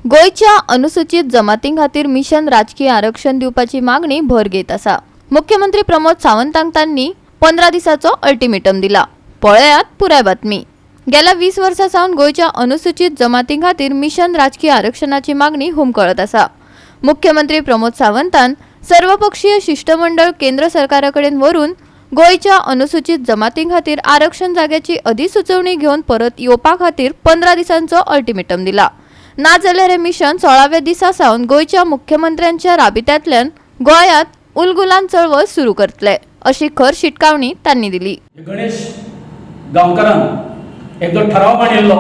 गोयच्या अनुसूचित जमातीं खातीर मिशन राजकीय आरक्षण दिवपाची मागणी भर घेत आसा। मुख्यमंत्री प्रमोद सावंतांक तांणी 15 दिसाचो अल्टिमेटम दिला। पळयात पुराय बातमी। गेल्या 20 वर्सां सावन गोयच्या अनुसूचित जमातीं खातीर मिशन राजकीय आरक्षणाची मागणी हुमकळत आसा। मुख्यमंत्री प्रमोद सावंतान सर्वपक्षीय शिष्टमंडळ केंद्र सरकाराकडेन व्हरून गोयच्या अनुसूचित जमातीं खातीर आरक्षण जाग्याची अधिसुचोवणी घेवन परत येवपा खातीर 15 दिसांचो अल्टिमेटम दिला। ना जाल्यार हे मिशन 16व्या दिसा सावन गोयच्या मुख्यमंत्र्यांच्या राबित्यांतल्यान गोंयांत उलगुलान चळवळ सुरू करतले अशी खर शिटकावणी तांणी दिली। गणेश गांवकारान एक ठराव मांडिल्लो,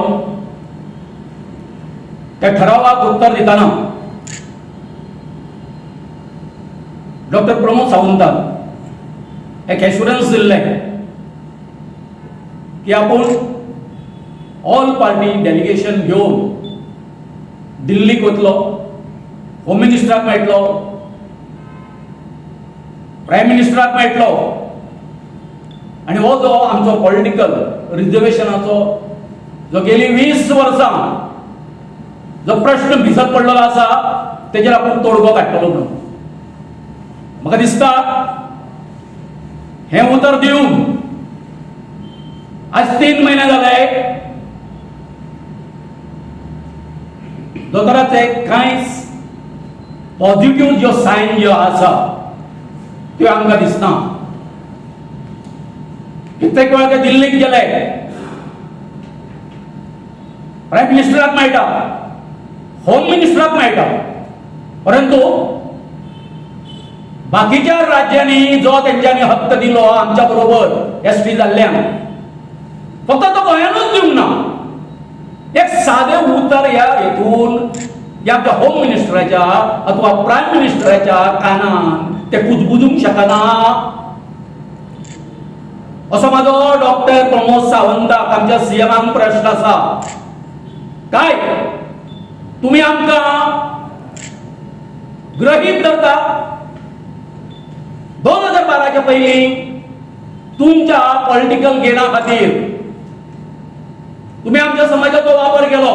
त्या ठरावाक उत्तर दिताना डॉक्टर प्रमोद सावंतान एक एश्युरन्स दिल्ले की आपूण ऑल पार्टी डेलिगेशन घेवन दिल्लीक वतलो, होम मिनिस्टराक मेळटलो, प्रायम मिनिस्टराक मेळटलो आणि हो जो आमचो पॉलिटिकल रिजर्वेशनाचो जो गेली 20 वर्सां जो प्रश्न भिजत पडलेलो आसा तेजेर आपूण तोडगो काडटलो म्हणून म्हाका दिसता हे उतर दिवन आज 3 महिने जाले दोतोराचे कांयच पॉझिटिव्ह ज्यो सायन ज्यो आसा त्यो आमकां दिसना। कित्येक वेळा ते दिल्लीक गेले, प्रायम मिनिस्टराक मेळटा, होम मिनिस्टराक मेळटा, परंतु बाकीच्या राज्यांनी जो तेंच्यांनी हक्क दिलो आमच्या बरोबर एसटी जाल्ल्यान फक्त तो गोंयानूच दिवंक ना। एक साधे उतर ह्या हेतून या होम मिनिस्टराच्या अथवा प्रायम मिनिस्टराच्या कानान ते कुजबुजूंक शकना असो माझो डॉक्टर प्रमोद सावंताक आमच्या सीएमाक प्रश्न आसा। काय तुम्ही आमकां ग्रहीत धरता? 2012च्या पयलीं तुमच्या पॉलिटिकल गेना खातीर तुम्ही आमच्या समाजाचो वापर केलो।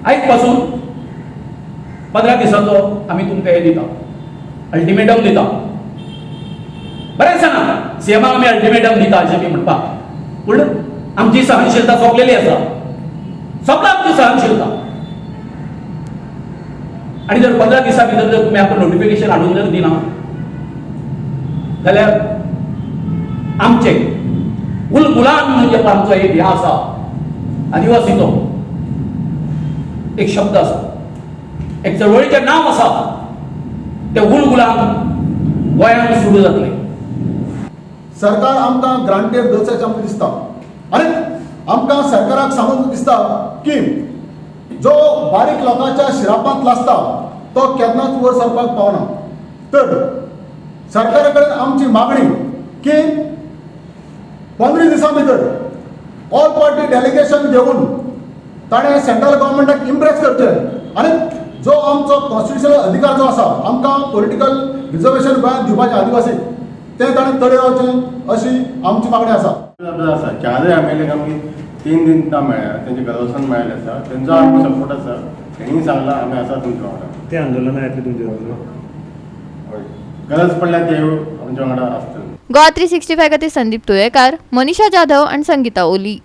आयज पासून 15 दिसाचो आमी तुमकां हे दिता, अल्टिमेटम दिता। बरें आसा ना, सीएमाक आमी अल्टिमेटम दिता अशें बी म्हणपाक, पूण आमची सहनशीलता सोंपलेली आसा, सोंपला आमची सहनशीलता। आणि जर 15 दिसां भितर जर तुम्ही आमकां नोटिफिकेशन हाडून जर दिना जाल्यार आमचे उलगुलान म्हणजे आमचो एक ह्या आसा आदिवासीचो एक शब्द आसा, एक चळवळीचें नांव आसा, ते उलगुलान गोंयांत सुरू जातले। सरकार आमकां ग्रांटेड दवरचें आमकां दिसता आनी आमकां सरकाराक सांगून दिसता की जो बारीक लोकांच्या शिरापांत लासता तो केन्नाच वयर सरपाक पावना। तर सरकारा कडेन आमची मागणी की 15 दिसां भितर ऑल पार्टी डेलिगेशन घेवन ताणें सेंट्रल गव्हर्मेंटाक इम्प्रेस करचें आनी जो आमचो कॉन्स्टिट्युशनल अधिकार जो आसा आमकां पॉलिटिकल रिजर्वेशन गोंयांत दिवपाचें आदिवासी तें ताणें तडे रावचें अशी आमची मागणी आसा। चारय एमएलए आमकां 3 दिन मेळ्ळ्या, तेंचे घरोसन मेळ्ळें आसा, तेंचो आमकां सपोर्ट आसा। तेणी सांगला आमी आसा तुमच्या वांगडा, ते आंदोलना येतले तुमचे वांगडा, गरज पडल्यार ते आमच्या वांगडा आसतले। गोवा 365 खातीर संदीप तुयेकार, मनीषा जाधव आणि संगीता ओली।